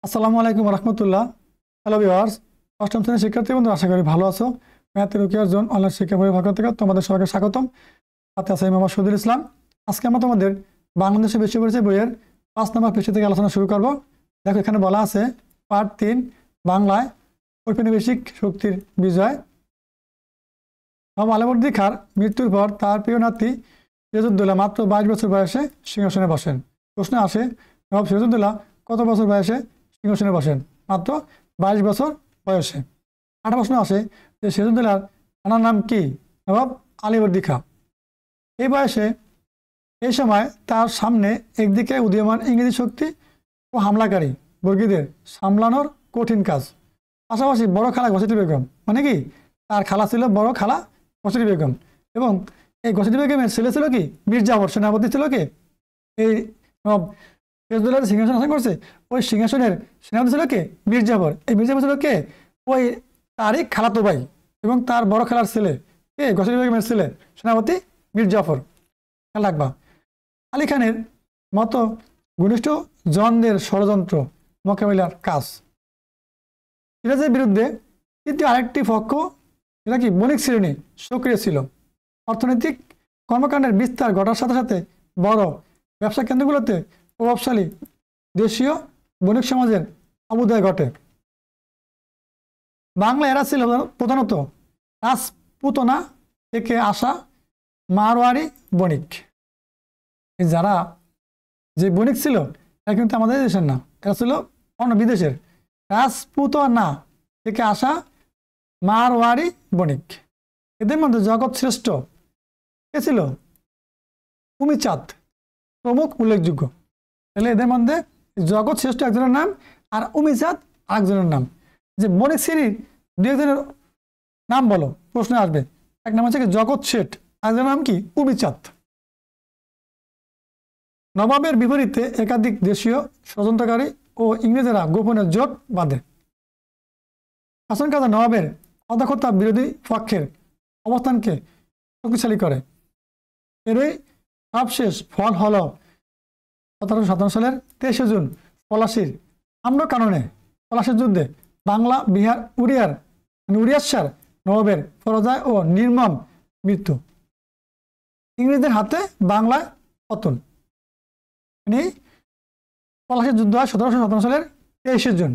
আসসালামু আলাইকুম রহমতুল্লাহ। Hello viewers, অষ্টম শ্রেণীর শিক্ষার্থী বন্ধু, আশা করি ভালো আছো। ম্যাথ রুকিয়ার জোন অনলাইন শিক্ষা বইয়ের পক্ষ থেকে তোমাদের সবাইকে স্বাগতম। সাথে আছে মোহাম্মদ শহীদুল ইসলাম। আজকে আমরা তোমাদের বাংলাদেশের বিশ্ব পরিচয় বইয়ের 5 নম্বর পৃষ্ঠা থেকে আলোচনা শুরু করব। দেখো, এখানে বলা আছে পার্ট 3 বাংলায় ঔপনিবেশিক শক্তির বিজয়। নবাব আলীবর্দী খাঁর মৃত্যুর পর তার প্রিয় নাতি সিরাজউদ্দৌলা মাত্র 22 বছর বয়সে সিংহাসনে বসেন। প্রশ্ন আসে, নবাব সিরাজউদ্দৌলা কত বছর বয়সে সিংহাসনে বসেন? মাত্র 22 বছর বয়সে। আরেকটা প্রশ্ন আসে যে সিরাজউদ্দৌলার নানার নাম কি? নবাব আলীবর্দী খাঁ। এই সময় তার সামনে একদিকে উদীয়মান ইংরেজি শক্তি ও হামলাকারী বর্গীদের সামলানোর কঠিন কাজ, পাশাপাশি বড় খালা ঘসেটি বেগম, মানে কি তার খালা ছিল বড় খালা ঘসেটি বেগম, এবং এই ঘসেটি বেগমের ছেলে ছিল কি মীর জাফর, সেনাপতি ছিল কি এই নবাব সিরাজউদ্দৌলার সিংহাসন শাসন করছে। ওই সিংহাসনের সেনাপতি ছিল কে? মীর জাফর। এই মীর জাফর ছিল কে? ওই তারই খালাতো ভাই এবং তার বড় খালার ছেলে কে? ঘসেটি বেগমের ছেলে সেনাপতি মীর জাফর। খেয়াল রাখবা। আলী খানের মতো ঘনিষ্ঠ জনদের ষড়যন্ত্র মোকাবিলার কাজ। সিরাজের বিরুদ্ধে তৃতীয় আরেকটি পক্ষ, এটা কি বণিক শ্রেণী, সক্রিয় ছিল। অর্থনৈতিক কর্মকাণ্ডের বিস্তার ঘটার সাথে সাথে বড় ব্যবসা কেন্দ্রগুলোতে প্রভাবশালী দেশীয় বণিক সমাজের অভ্যুদয় ঘটে। বাংলা এরা ছিল প্রধানত রাজপুতনা থেকে আসা মারওয়ারি বণিক। যারা যে বণিক ছিল এরা কিন্তু আমাদের দেশের না, এরা ছিল অন্য বিদেশের। রাজপুতনা থেকে আসা মারওয়ারি বণিক। এদের মধ্যে জগৎ শ্রেষ্ঠ কে ছিল? উমিচাঁদ প্রমুখ উল্লেখযোগ্য। তাহলে এদের মধ্যে জগৎ শ্রেষ্ঠ একজনের নাম আর উমিচাঁদ আরেকজনের নাম। যে বণিক শ্রেণীর দু একজনের নাম বলো, প্রশ্ন আসবে। এক নাম হচ্ছে জগৎ শেঠ, আরেকজনের নাম কি? উমিচাঁদ। নবাবের বিপরীতে একাধিক দেশীয় ষড়যন্ত্রকারী ও ইংরেজেরা গোপনে জোট বাঁধে। শাসনকর্তা নবাবের অদক্ষতা বিরোধী পক্ষের অবস্থানকে শক্তিশালী করে। এরই সবশেষ ফল হল 1757 সালের 23 জুন পলাশীর আম্রকাননে পলাশীর যুদ্ধে বাংলা বিহার উড়িষ্যার নবাবের পরাজয় ও নির্মম মৃত্যু। ইংরেজদের হাতে বাংলায় পতন। পলাশীর যুদ্ধ হয় 1757 সালের 23 জুন।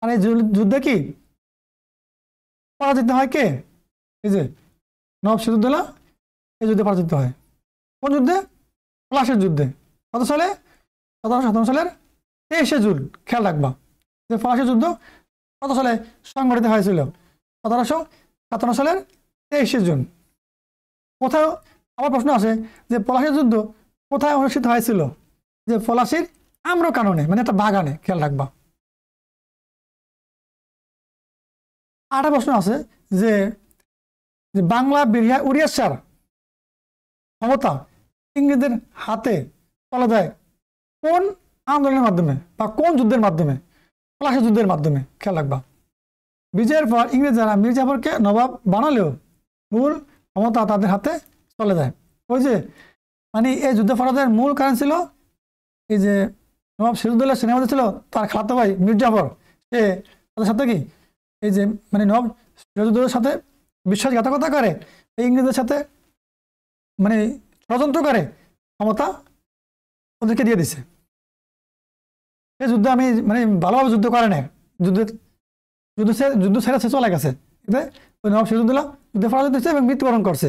আর এই যুদ্ধে কি পরাজিত হয় কে? এই যে নবাব সিরাজউদ্দৌলা এই যুদ্ধে পরাজিত হয়। কোন যুদ্ধে? পলাশীর যুদ্ধে। কত সালে? 1757 সালের 23 জুন। খেয়াল রাখবা যে পলাশীর যুদ্ধ কত সালে সংগঠিত হয়েছিল? 1757 সালের 23 জুন। কোথাও আবার প্রশ্ন আসে যে পলাশীর যুদ্ধ কোথায় অনুষ্ঠিত হয়েছিল? যে পলাশীর আম্রকাননে, মানে একটা বাগানে। খেয়াল রাখবা। আরেকটা প্রশ্ন আছে যে বাংলা বিহার উড়িষ্যার ক্ষমতা ইংরেজদের হাতে চলে যায় কোন আন্দোলনের মাধ্যমে বা কোন যুদ্ধের মাধ্যমে? পলাশী যুদ্ধের মাধ্যমে। খেয়াল রাখবা। বিজয়ের পর ইংরেজরা মীর জাফরকে নবাব বানালেও মূল ক্ষমতা তাদের হাতে চলে যায়। ওই যে মানে এই যুদ্ধ পরাজয়ের মূল কারণ ছিল এই যে নবাব সিরাজউদ্দৌলার সেনাপতি ছিল তার খালাতো ভাই মীর জাফর। সে তাদের সাথে কি এই যে মানে নবাব সিরাজউদ্দৌলার সাথে বিশ্বাসঘাতকতা করে, এই ইংরেজদের সাথে মানে ষড়যন্ত্র করে ক্ষমতা ওদেরকে দিয়ে দিছে। এই যুদ্ধ আমি মানে ভালোভাবে যুদ্ধ করে না, যুদ্ধ ছেড়ে সে চলে গেছে। নবাব সিরাজউদ্দৌলা যুদ্ধে পরাজিত হয়েছে এবং মৃত্যুবরণ করছে।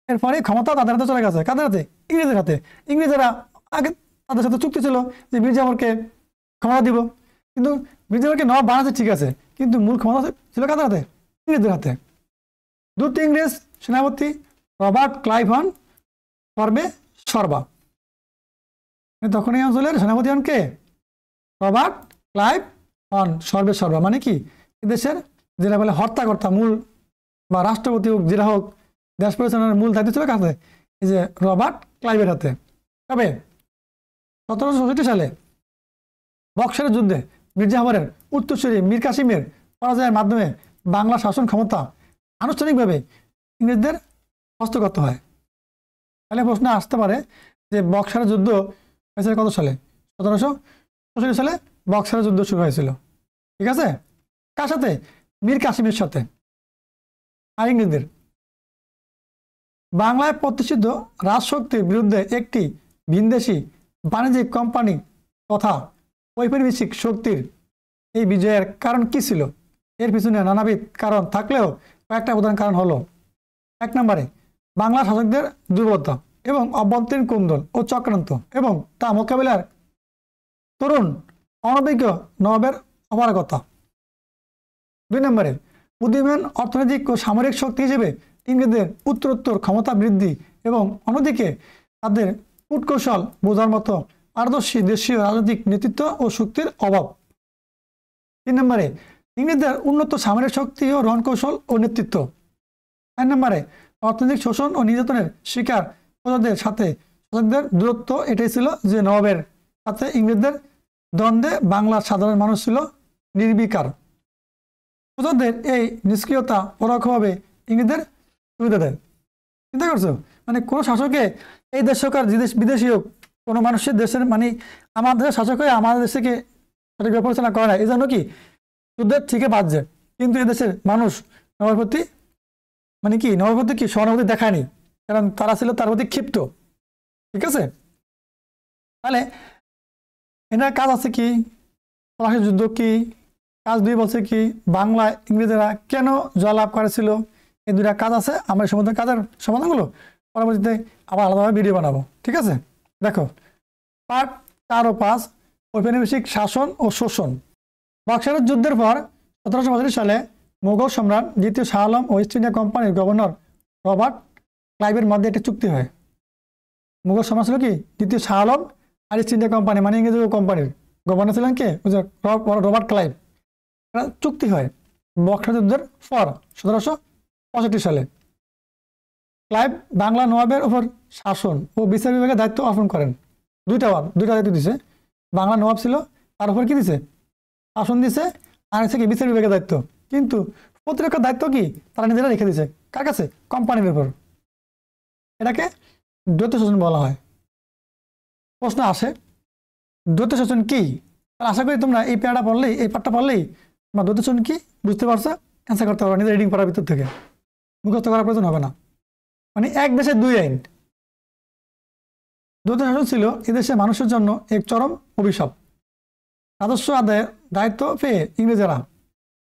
এরপরে ক্ষমতা তাদের হাতে চলে গেছে। কাদের হাতে? ইংরেজের হাতে। ইংরেজেরা আগে তাদের সাথে চুক্তি ছিল যে মীর জাফরকে ক্ষমতা দিব, কিন্তু মীর জাফরকে নবাব বানাচ্ছে ঠিক আছে, কিন্তু মূল ক্ষমতা ছিল কাদের হাতে? ইংরেজদের হাতে। দুটি ইংরেজ সেনাপতি রবার্ট ক্লাইভ হন সর্বে সর্বা। তখন এই অঞ্চলের সেনাপতি হন কে? রবার্ট ক্লাইভ হন সর্বে সর্বা। মানে কি দেশের যেটা বলে হর্তাকর্তা, মূল বা রাষ্ট্রপতি হোক যেটা হোক, দেশ পরিচালনার মূল দায়িত্ব ছিল কাছে এই যে রবার্ট ক্লাইভের হাতে। তবে 1764 সালে বক্সারের যুদ্ধে মীর জাফরের উত্তরসূরি মীর কাসিমের পরাজয়ের মাধ্যমে বাংলা শাসন ক্ষমতা আনুষ্ঠানিকভাবে ইংরেজদের হস্তগত হয়। তাহলে প্রশ্ন আসতে পারে যে বক্সারের যুদ্ধ হয়েছে কত সালে? 1764 সালে বক্সারের যুদ্ধ শুরু হয়েছিল। ঠিক আছে, কার সাথে? মীর কাসিমের সাথে আর ইংরেজদের। বাংলায় প্রতিষ্ঠিত রাজশক্তির বিরুদ্ধে একটি ভিনদেশি বাণিজ্যিক কোম্পানি তথা ঔপনিবেশিক শক্তির এই বিজয়ের কারণ কি ছিল? এর পিছনে নানাবিধ কারণ থাকলেও কয়েকটা প্রধান কারণ হলো: 1 নম্বরে বাংলা শাসকদের দুর্বলতা এবং অভ্যন্তরীণ কুন্দল ও চক্রান্ত এবং তা মোকাবিলার তরুণ অনভিজ্ঞ নবাবের অপারগতা। 2 নম্বরে উদীয়মান অর্থনৈতিক ও সামরিক শক্তি হিসেবে ইংরেজদের উত্তরোত্তর ক্ষমতা বৃদ্ধি এবং অন্যদিকে তাদের কূটকৌশল বোঝার মতো পারদর্শী দেশীয় রাজনৈতিক নেতৃত্ব ও শক্তির অভাব। 3 নম্বরে ইংরেজদের উন্নত সামরিক শক্তি ও রণকৌশল ও নেতৃত্ব। 4 নম্বরে অর্থনৈতিক শোষণ ও নির্যাতনের শিকার প্রজাদের সাথে শাসকদের দূরত্ব। এটাই ছিল যে নবাবের সাথে ইংরেজদের দ্বন্দ্বে বাংলার সাধারণ মানুষ ছিল নির্বিকার। প্রজাদের এই নিষ্ক্রিয়তা পরোক্ষভাবে ইংরেজদের সুবিধা দেয়। চিন্তা করছো, মানে কোনো শাসকে এই দেশ সরকার বিদেশি হোক, কোনো মানুষের দেশের মানে আমাদের শাসক হয়ে আমাদের দেশকে সঠিকভাবে পরিচালনা করে না, এই জন্য কি যুদ্ধের থেকে বাঁচছে। কিন্তু এদেশের মানুষ নবাবের প্রতি মানে কি নবাবের প্রতি কি সহানুভূতি দেখায়নি, কারণ তারা ছিল তার প্রতি ক্ষিপ্ত। ঠিক আছে, তাহলে এনার কাজ আছে কি? পলাশীর যুদ্ধ কি? কাজ 2 বলছে কি? বাংলায় ইংরেজরা কেন জয়লাভ করেছিল? এই 2টা কাজ আছে। আমরা এই সমস্ত কাজের সমাধানগুলো পরবর্তীতে আবার আলাদাভাবে ভিডিও বানাবো। ঠিক আছে, দেখো পার্ট 4 ও 5 ঔপনিবেশিক শাসন ও শোষণ। বক্সারের যুদ্ধের পর 1735 সালে মুঘল সম্রাট দ্বিতীয় শাহ আলম ও ইস্ট ইন্ডিয়া কোম্পানির গভর্নর রবার্ট ক্লাইভের মধ্যে একটি চুক্তি হয়। মুঘল সম্রাট ছিল কি দ্বিতীয় শাহ আলম, আর ইস্ট ইন্ডিয়া কোম্পানি মানে ইংরেজ কোম্পানির গভর্নর ছিলেন কে? Robert Clive. চুক্তি হয় বক্সার যুদ্ধের পর 1765 সালে। ক্লাইভ বাংলা নবাবের উপর শাসন ও বিচার বিভাগের দায়িত্ব অর্পণ করেন। দুইটা দায়িত্ব দিছে। বাংলা নবাব ছিল, তার উপর কি দিছে? শাসন দিছে, আর হচ্ছে কি বিচার বিভাগের দায়িত্ব। কিন্তু প্রতিরক্ষার দায়িত্ব কি তারা নিজেরা রেখে দিছে কার কাছে? কোম্পানির উপর। এটাকে দ্বৈত শাসন বলা হয়। প্রশ্ন আসে দ্বৈত শাসন কি? তাহলে আশা করি তোমরা এই প্যারাটা পড়লেই, এই পাঠটা পড়লেই তোমরা দ্বৈত শাসন কি বুঝতে পারছো, অ্যান্সার করতে পারো নিজের রিডিং পড়ার ভিতর থেকে। মুখস্থ করার প্রয়োজন হবে না। মানে এক দেশে 2 আইন। দ্বৈত শাসন ছিল এদেশে মানুষের জন্য এক চরম অভিশাপ। রাজস্ব আদায়ের দায়িত্ব পেয়ে ইংরেজরা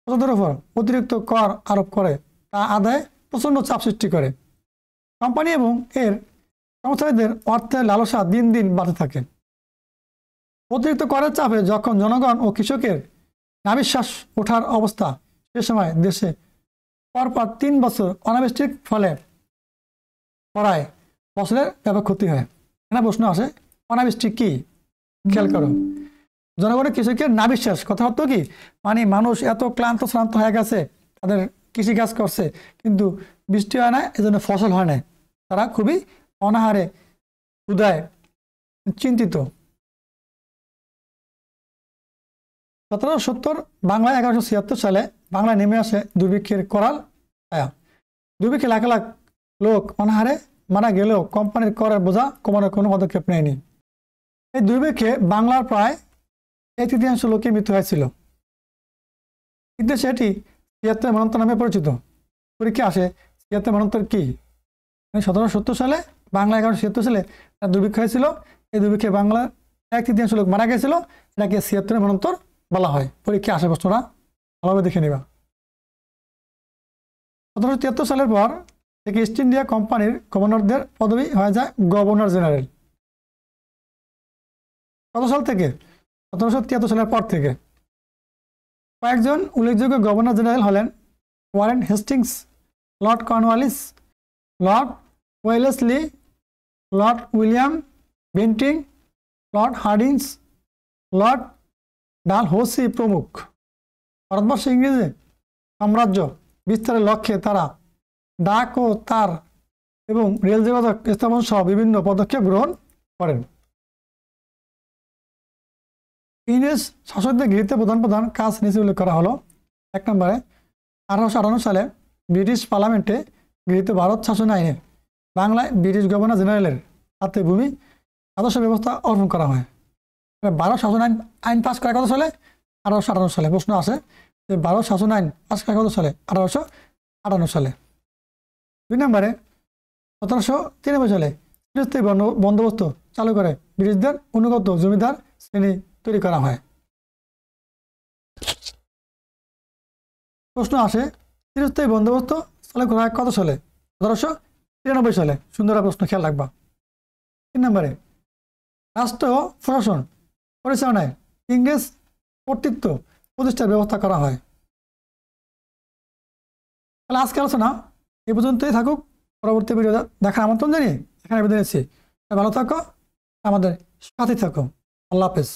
প্রজাদের উপর অতিরিক্ত কর আরোপ করে, তা আদায়ে প্রচণ্ড চাপ সৃষ্টি করে। কোম্পানি এবং এর কর্মচারীদের অর্থের লালসা দিন দিন বাড়তে থাকে। অতিরিক্ত করের চাপে যখন জনগণ ও কৃষকের নাভিশ্বাস ওঠার অবস্থা, সে সময় দেশে পরপর 3 বছর অনাবৃষ্টির ফলে পড়ায় ফসলের ব্যাপক ক্ষতি হয়। এখানে প্রশ্ন আসে অনাবৃষ্টি কি? খেয়াল করো, জনগণের কৃষকের নাভিশ্বাস কথা হতো কি মানে মানুষ এত ক্লান্ত শ্রান্ত হয়ে গেছে, তাদের কৃষিকাজ করছে কিন্তু বৃষ্টি হয় না, এজন্য ফসল হয় না। তারা খুবই অনাহারে ক্ষুধায় চিন্তিত। 1770 বাংলায় 1176 সালে বাংলায় নেমে আসে দুর্ভিক্ষের করাল ছায়া। দুর্ভিক্ষে লাখ লাখ লোক অনাহারে মারা গেলেও কোম্পানির করের বোঝা কমানোর কোনো পদক্ষেপ নেয়নি। এই দুর্ভিক্ষে বাংলার প্রায় 1/3 লোকের মৃত্যু হয়েছিল। কিন্তু সেটি 76 মন্বন্তর নামে পরিচিত। পরীক্ষা আসে 76 মন্বন্তর কি? 1770 সালে বাংলা 1176 সালে দুর্ভিক্ষ হয়েছিল। এই দুর্ভিক্ষে বাংলার 1/3 লোক মারা গেছিল। এটাকে 76 মন্বন্তর বলা হয়। পরীক্ষা আসে প্রশ্নটা ভালোভাবে দেখে নিবা। 1773 সালের পর থেকে ইস্ট ইন্ডিয়া কোম্পানির গভর্নরদের পদবি হয়ে যায় গভর্নর জেনারেল। কত সাল থেকে? 1773 সালের পর থেকে। কয়েকজন উল্লেখযোগ্য গভর্নর জেনারেল হলেন Warren Hastings, Lord Cornwallis, Lord Wellesley, Lord William Bentinck, Lord Hardings, Lord Dalhousie প্রমুখ। ভারতবর্ষে ইংরেজি সাম্রাজ্য বিস্তারের লক্ষ্যে তারা ডাক ও তার এবং রেল যোগাযোগ স্থাপন সহ বিভিন্ন পদক্ষেপ গ্রহণ করেন। ইংরেজ শাসকদের গৃহীত প্রধান প্রধান কাজ নিচে উল্লেখ করা হলো। 1 নম্বরে 1858 সালে ব্রিটিশ পার্লামেন্টে গৃহীত ভারত শাসন আইনে বাংলায় ব্রিটিশ গভর্নর জেনারেলের হাতে ভূমি আদর্শ ব্যবস্থা অর্পণ করা হয়। ভারত শাসন আইন আইন পাস করা কত সালে? 1858 সালে। প্রশ্ন আছে যে ভারত শাসন আইন পাস করা কত সালে? 1858 সালে। 2 নম্বরে 1793 সালে চিরস্থায়ী বন্দোবস্ত চালু করে ব্রিটিশদের অনুগত জমিদার শ্রেণী তৈরি করা হয়। প্রশ্ন আসে চিরস্থায়ী বন্দোবস্ত চালু করা হয় কত সালে? 1793 সালে। সুন্দর প্রশ্ন, খেয়াল রাখবা। 3 নম্বরে রাষ্ট্র ও প্রশাসন পরিচালনায় ইংরেজ কর্তৃত্ব প্রতিষ্ঠার ব্যবস্থা করা হয়। তাহলে আজকে আলোচনা এই পর্যন্তই থাকুক। পরবর্তী ভিডিও দেখার আমন্ত্রণ জানিয়ে এখানে বিদায় নিচ্ছি। ভালো থাকো, আমাদের সাথে থাকো। আল্লাহ হাফেজ।